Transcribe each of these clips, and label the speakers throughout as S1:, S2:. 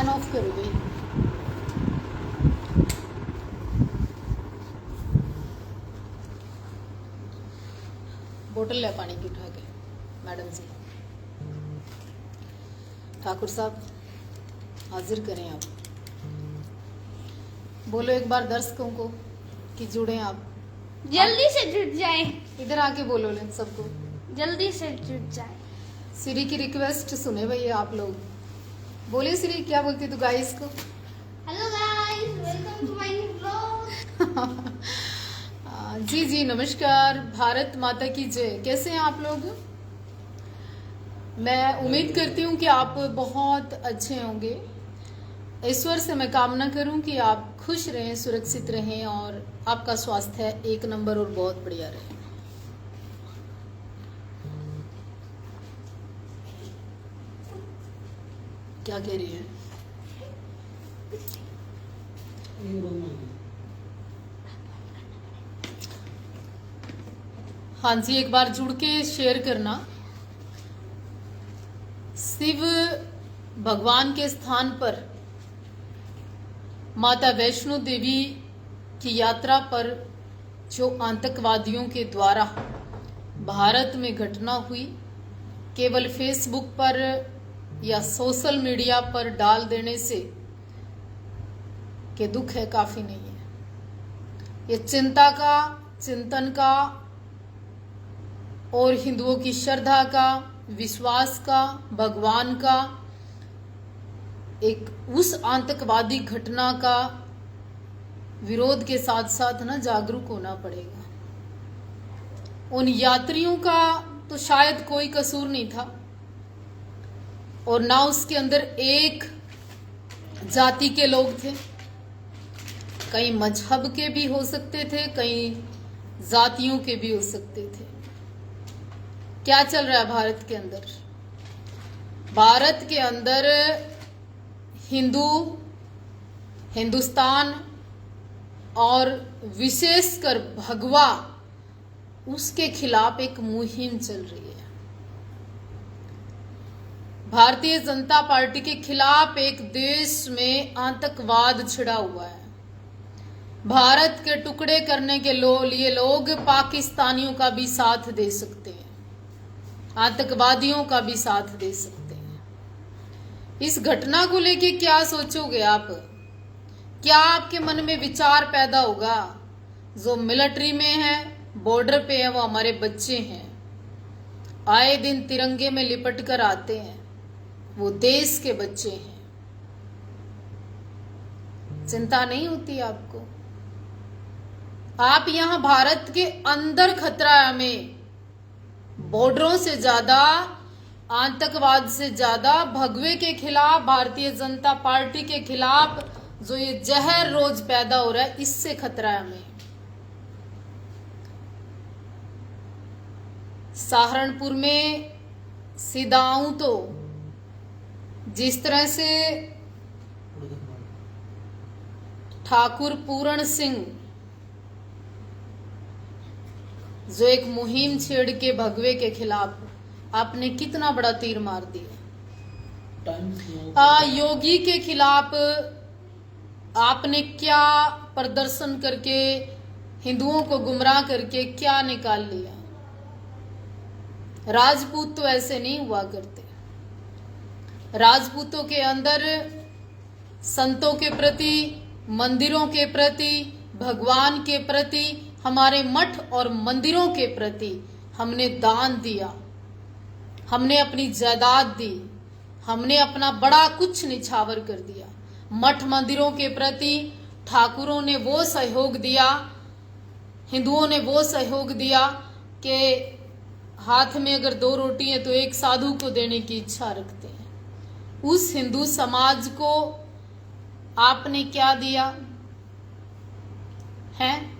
S1: Fan of करो भाई। बोतल ले पानी की उठा के मैडम जी। ठाकुर साहब हाजिर करें आप। बोलो एक बार दर्शकों को कि जुड़े आप,
S2: जल्दी से जुट जाए।
S1: इधर आके बोलो लें सबको,
S2: जल्दी से जुट जाए।
S1: श्री की रिक्वेस्ट सुने भैया आप लोग। बोलिए श्री, क्या बोलती तू गाइस को?
S2: Hello guys, welcome to my new blog.
S1: जी जी नमस्कार, भारत माता की जय। कैसे हैं आप लोग? मैं उम्मीद करती हूँ कि आप बहुत अच्छे होंगे। ईश्वर से मैं कामना करूं कि आप खुश रहें, सुरक्षित रहें और आपका स्वास्थ्य एक नंबर और बहुत बढ़िया रहे। क्या कह रही है? हाँ जी, एक बार जुड़ के शेयर करना। शिव भगवान के स्थान पर माता वैष्णो देवी की यात्रा पर जो आतंकवादियों के द्वारा भारत में घटना हुई, केवल फेसबुक पर या सोशल मीडिया पर डाल देने से के दुख है, काफी नहीं है। ये चिंता का, चिंतन का और हिंदुओं की श्रद्धा का, विश्वास का, भगवान का, एक उस आतंकवादी घटना का विरोध के साथ साथ ना जागरूक होना पड़ेगा। उन यात्रियों का तो शायद कोई कसूर नहीं था और ना उसके अंदर एक जाति के लोग थे। कई मजहब के भी हो सकते थे, कई जातियों के भी हो सकते थे। क्या चल रहा है भारत के अंदर? भारत के अंदर हिंदू, हिंदुस्तान और विशेषकर भगवा, उसके खिलाफ एक मुहिम चल रही है। भारतीय जनता पार्टी के खिलाफ एक देश में आतंकवाद छिड़ा हुआ है। भारत के टुकड़े करने के लिए लोग पाकिस्तानियों का भी साथ दे सकते हैं, आतंकवादियों का भी साथ दे सकते हैं। इस घटना को लेके क्या सोचोगे आप? क्या आपके मन में विचार पैदा होगा? जो मिलिट्री में है, बॉर्डर पे है, वो हमारे बच्चे हैं, आए दिन तिरंगे में लिपट कर आते हैं, वो देश के बच्चे हैं। चिंता नहीं होती आपको? आप यहां भारत के अंदर खतरा है हमें, बॉर्डरों से ज्यादा, आतंकवाद से ज्यादा भगवे के खिलाफ, भारतीय जनता पार्टी के खिलाफ जो ये जहर रोज पैदा हो रहा है, इससे खतरा है हमें। सहारनपुर में सीधा आऊं तो जिस तरह से ठाकुर पूरण सिंह जो एक मुहिम छेड़ के भगवे के खिलाफ, आपने कितना बड़ा तीर मार दिया। योगी के खिलाफ आपने क्या प्रदर्शन करके, हिंदुओं को गुमराह करके क्या निकाल लिया। राजपूत तो ऐसे नहीं हुआ करते। राजपूतों के अंदर संतों के प्रति, मंदिरों के प्रति, भगवान के प्रति, हमारे मठ और मंदिरों के प्रति हमने दान दिया, हमने अपनी जायदाद दी, हमने अपना बड़ा कुछ निछावर कर दिया। मठ मंदिरों के प्रति ठाकुरों ने वो सहयोग दिया, हिंदुओं ने वो सहयोग दिया कि हाथ में अगर 2 रोटी है तो एक साधु को देने की इच्छा रखते हैं। उस हिंदू समाज को आपने क्या दिया है?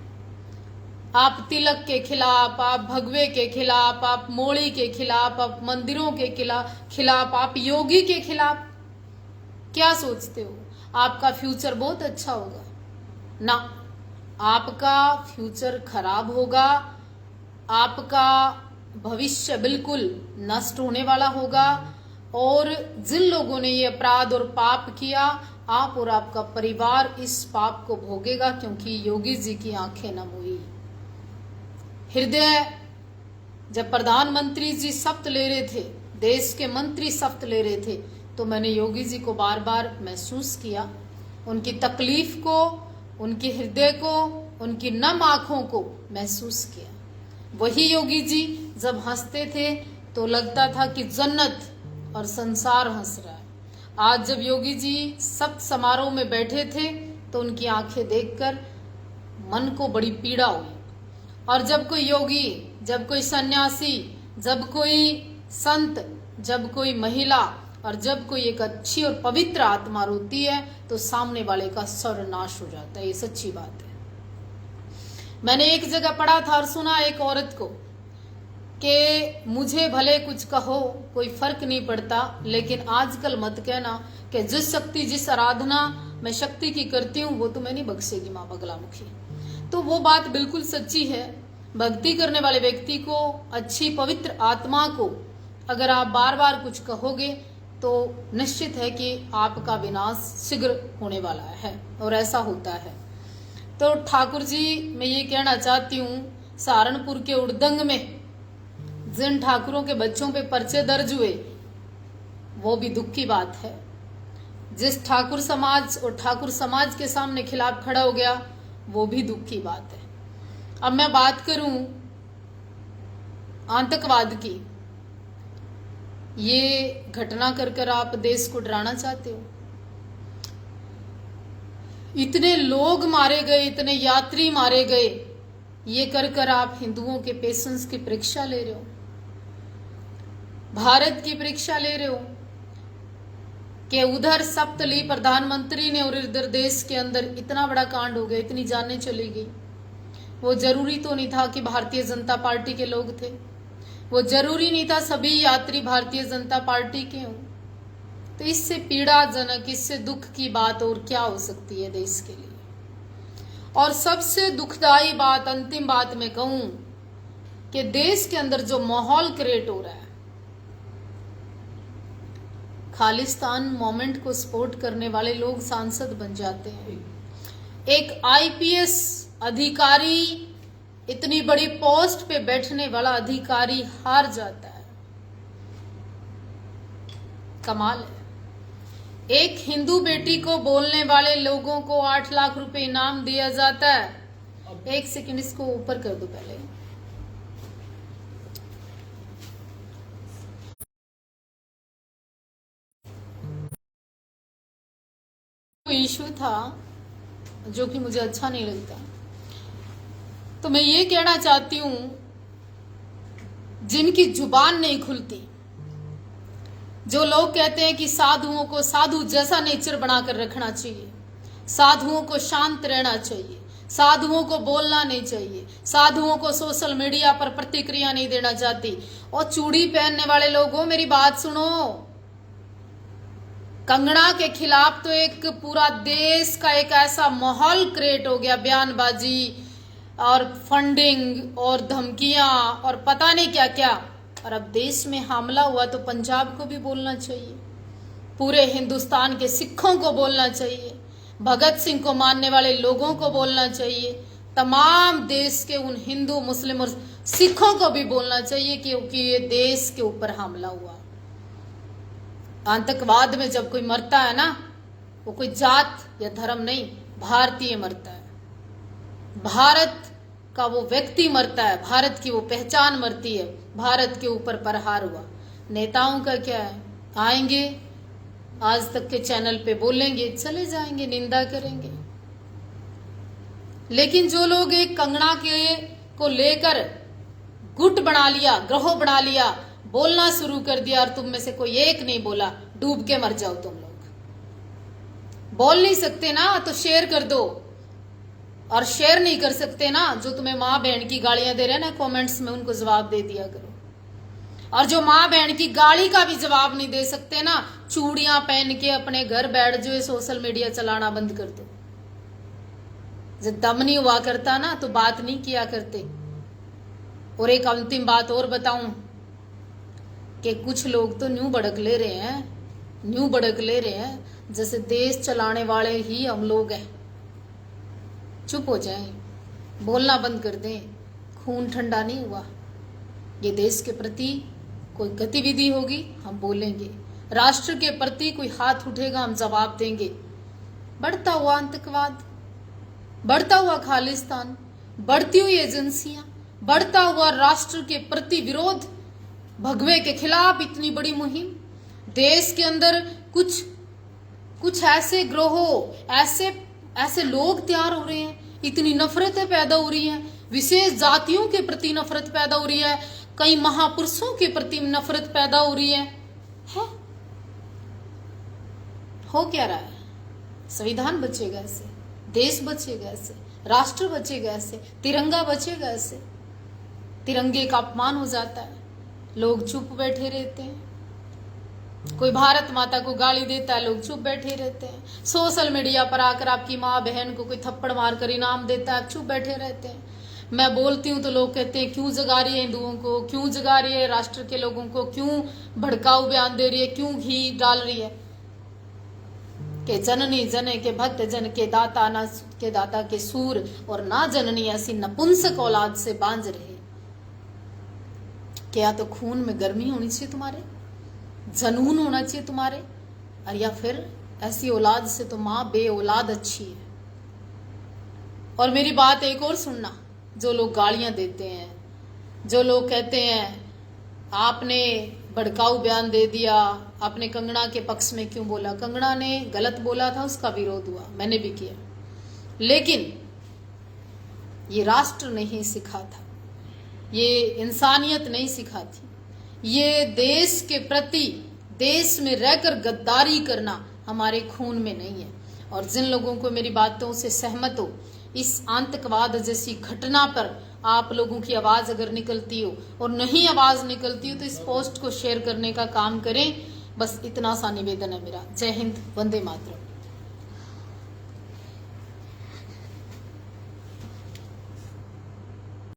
S1: आप तिलक के खिलाफ, आप भगवे के खिलाफ, आप मोड़ी के खिलाफ, आप मंदिरों के खिलाफ, आप योगी के खिलाफ क्या सोचते हो? आपका फ्यूचर बहुत अच्छा होगा ना? आपका फ्यूचर खराब होगा, आपका भविष्य बिल्कुल नष्ट होने वाला होगा। और जिन लोगों ने ये अपराध और पाप किया, आप और आपका परिवार इस पाप को भोगेगा, क्योंकि योगी जी की आंखें नम हुई। हृदय, जब प्रधानमंत्री जी शपथ ले रहे थे, देश के मंत्री शपथ ले रहे थे, तो मैंने योगी जी को बार बार महसूस किया, उनकी तकलीफ को, उनके हृदय को, उनकी नम आंखों को महसूस किया। वही योगी जी जब हंसते थे तो लगता था कि जन्नत और संसार हंस रहा है। आज जब योगी जी शपथ समारोह में बैठे थे तो उनकी आंखें देखकर मन को बड़ी पीड़ा हुई। और जब कोई योगी, जब कोई सन्यासी, जब कोई संत, जब कोई महिला और जब कोई एक अच्छी और पवित्र आत्मा रोती है तो सामने वाले का सर्वनाश हो जाता है। ये सच्ची बात है। मैंने एक जगह पढ़ा था और सुना एक औरत को कि मुझे भले कुछ कहो, कोई फर्क नहीं पड़ता, लेकिन आजकल मत कहना कि जिस शक्ति, जिस आराधना मैं शक्ति की करती हूँ वो तो मैं नहीं बख्शेगी माँ बगलामुखी। तो वो बात बिल्कुल सच्ची है। भक्ति करने वाले व्यक्ति को, अच्छी पवित्र आत्मा को अगर आप बार बार कुछ कहोगे तो निश्चित है कि आपका विनाश शीघ्र होने वाला है, और ऐसा होता है। तो ठाकुर जी, मैं ये कहना चाहती हूँ, सहारनपुर के उड़दंग में जिन ठाकुरों के बच्चों पे पर्चे दर्ज हुए, वो भी दुख की बात है। जिस ठाकुर समाज और ठाकुर समाज के सामने खिलाफ खड़ा हो गया, वो भी दुख की बात है। अब मैं बात करूं आतंकवाद की, ये घटना कर आप देश को डराना चाहते हो। इतने लोग मारे गए, इतने यात्री मारे गए, ये कर आप हिंदुओं के पेशेंस की परीक्षा ले रहे हो, भारत की परीक्षा ले रहे हो कि उधर शपथ ली प्रधानमंत्री ने और इधर देश के अंदर इतना बड़ा कांड हो गया, इतनी जानें चली गई। वो जरूरी तो नहीं था कि भारतीय जनता पार्टी के लोग थे, वो जरूरी नहीं था सभी यात्री भारतीय जनता पार्टी के हों। तो इससे पीड़ाजनक, इससे दुख की बात और क्या हो सकती है देश के लिए। और सबसे दुखदाई बात, अंतिम बात मैं कहूं कि देश के अंदर जो माहौल क्रिएट हो रहा है, खालिस्तान मोमेंट को सपोर्ट करने वाले लोग सांसद बन जाते हैं। एक आईपीएस अधिकारी, इतनी बड़ी पोस्ट पे बैठने वाला अधिकारी हार जाता है। कमाल है। एक हिंदू बेटी को बोलने वाले लोगों को 8 लाख रुपए इनाम दिया जाता है। एक सेकंड, इसको ऊपर कर दो पहले। इशू था जो कि मुझे अच्छा नहीं लगता। तो मैं ये कहना चाहती हूं, जिनकी जुबान नहीं खुलती, जो लोग कहते हैं कि साधुओं को साधु जैसा नेचर बनाकर रखना चाहिए, साधुओं को शांत रहना चाहिए, साधुओं को बोलना नहीं चाहिए, साधुओं को सोशल मीडिया पर प्रतिक्रिया नहीं देना चाहती। और चूड़ी पहनने वाले लोगों, मेरी बात सुनो। कंगना के खिलाफ तो एक पूरा देश का एक ऐसा माहौल क्रिएट हो गया, बयानबाजी और फंडिंग और धमकियां और पता नहीं क्या क्या। और अब देश में हमला हुआ तो पंजाब को भी बोलना चाहिए, पूरे हिंदुस्तान के सिखों को बोलना चाहिए, भगत सिंह को मानने वाले लोगों को बोलना चाहिए, तमाम देश के उन हिंदू, मुस्लिम और सिखों को भी बोलना चाहिए क्योंकि ये देश के ऊपर हमला हुआ। आतंकवाद में जब कोई मरता है ना, वो कोई जात या धर्म नहीं, भारतीय मरता है, भारत का वो व्यक्ति मरता है, भारत की वो पहचान मरती है, भारत के ऊपर प्रहार हुआ। नेताओं का क्या है, आएंगे आज तक के चैनल पे बोलेंगे, चले जाएंगे, निंदा करेंगे। लेकिन जो लोग एक कंगना के को लेकर गुट बना लिया, ग्रोह बना लिया, बोलना शुरू कर दिया और तुम में से कोई एक नहीं बोला, डूब के मर जाओ तुम लोग। बोल नहीं सकते ना तो शेयर कर दो, और शेयर नहीं कर सकते ना, जो तुम्हें माँ बहन की गालियां दे रहे हैं ना कमेंट्स में, उनको जवाब दे दिया करो। और जो माँ बहन की गाली का भी जवाब नहीं दे सकते ना, चूड़ियां पहन के अपने घर बैठ जो सोशल मीडिया चलाना बंद कर दो। जब दम नहीं हुआ करता ना तो बात नहीं किया करते। और एक अंतिम बात और बताऊं, कि कुछ लोग तो न्यू भड़क ले रहे हैं जैसे देश चलाने वाले ही हम लोग हैं। चुप हो जाएं, बोलना बंद कर दें। खून ठंडा नहीं हुआ। ये देश के प्रति कोई गतिविधि होगी हम बोलेंगे, राष्ट्र के प्रति कोई हाथ उठेगा हम जवाब देंगे। बढ़ता हुआ आतंकवाद, बढ़ता हुआ खालिस्तान, बढ़ती हुई एजेंसियां, बढ़ता हुआ राष्ट्र के प्रति विरोध, भगवे के खिलाफ इतनी बड़ी मुहिम, देश के अंदर कुछ ऐसे ग्रोह, ऐसे लोग तैयार हो रहे हैं, इतनी नफरतें पैदा हो रही हैं, विशेष जातियों के प्रति नफरत पैदा हो रही है, कई महापुरुषों के प्रति नफरत पैदा हो रही है। हो क्या रहा है? संविधान बचेगा ऐसे, देश बचेगा ऐसे, राष्ट्र बचेगा ऐसे, तिरंगा बचेगा ऐसे? तिरंगे का अपमान हो जाता है, लोग चुप बैठे रहते हैं। कोई भारत माता को गाली देता है, लोग चुप बैठे रहते हैं। सोशल मीडिया पर आकर आपकी माँ बहन को कोई थप्पड़ मारकर इनाम देता है, चुप बैठे रहते हैं। मैं बोलती हूँ तो लोग कहते हैं क्यों जगा रही है हिंदुओं को, क्यों जगा रही है राष्ट्र के लोगों को, क्यों भड़काऊ बयान दे रही है, क्यों घी डाल रही है कि जननी जने के भक्त जन के दाता, ना के दाता के सूर और ना जननी ऐसी नपुंसक औलाद से बांझ रहे। क्या तो खून में गर्मी होनी चाहिए तुम्हारे, जनून होना चाहिए तुम्हारे, और या फिर ऐसी औलाद से तो माँ बे औलाद अच्छी है। और मेरी बात एक और सुनना, जो लोग गालियां देते हैं, जो लोग कहते हैं आपने भड़काऊ बयान दे दिया, आपने कंगना के पक्ष में क्यों बोला। कंगना ने गलत बोला था, उसका विरोध हुआ, मैंने भी किया, लेकिन ये राष्ट्र नहीं सिखा था, ये इंसानियत नहीं सिखा थी, ये देश के प्रति, देश में रहकर गद्दारी करना हमारे खून में नहीं है। और जिन लोगों को मेरी बातों से सहमत हो, इस आतंकवाद जैसी घटना पर आप लोगों की आवाज अगर निकलती हो और नहीं आवाज निकलती हो तो इस पोस्ट को शेयर करने का काम करें। बस इतना सा निवेदन है मेरा। जय हिंद, वंदे मातरम।